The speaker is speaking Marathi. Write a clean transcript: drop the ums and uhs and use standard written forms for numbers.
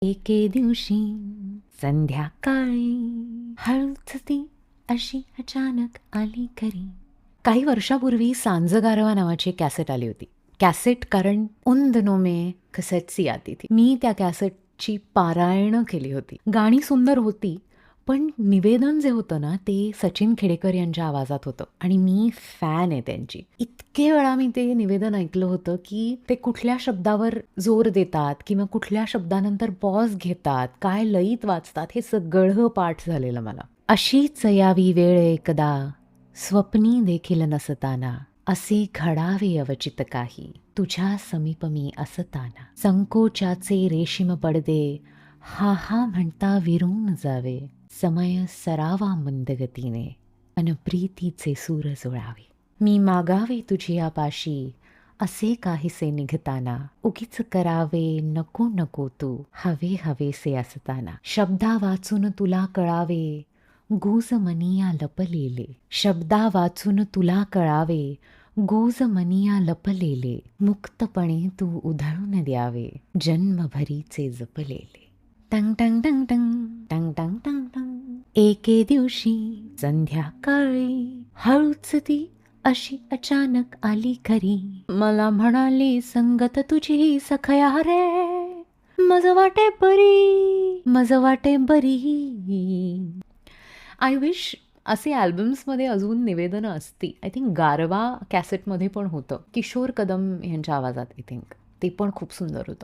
एके दिवशी संध्याकाळी हळूच ती अशी अचानक आली घरी. काही वर्षापूर्वी सांज गारवा नावाची एक कॅसेट आली होती. कॅसेट कारण उन दिनों में कसेट सी आती थी. मी त्या कॅसेटची पारायणं केली होती. गाणी सुंदर होती, पण निवेदन जे होतं ना ते सचिन खेडेकर यांच्या आवाजात होतं आणि मी फॅन आहे त्यांची. इतके वेळा मी ते निवेदन ऐकलं होतं की ते कुठल्या शब्दावर जोर देतात किंवा कुठल्या शब्दानंतर पॉज घेतात, काय लयीत वाचतात, हे सगळं पाठ झालेलं मला. अशीच यावी वेळ एकदा स्वप्नी देखील नसताना, असे घडावे अवचित काही तुझ्या समीप मी असताना. संकोचाचे रेशीम पडदे हा हा म्हणता विरून जावे, समय सरावा मंदगतीने अन प्रीतीचे सूर जुळावे. मी मागावे तुझी आपाशी असे काहीसे निघताना, उगीच करावे नको नको तू हवे हवेसे असताना. शब्दा वाचून तुला कळावे गुज मनिया लपलेले, शब्दा वाचून तुला कळावे गुज मनिया लपलेले. मुक्तपणे तू उधळून द्यावे जन्मभरीचे जपलेले. टंग टंग टंग टंग टंग टंग टंग टंग. एके दिवशी संध्याकाळी हळूच ती अशी अचानक आली घरी. मला म्हणाली संगत तुझी सखया रे, मज वाटे बरी, मज वाटे बरी. आय विश असे अल्बम्समध्ये अजून निवेदनं असती. आय थिंक गारवा कॅसेटमध्ये पण होतं. किशोर कदम यांच्या आवाजात आय थिंक. ते पण खूप सुंदर होतं.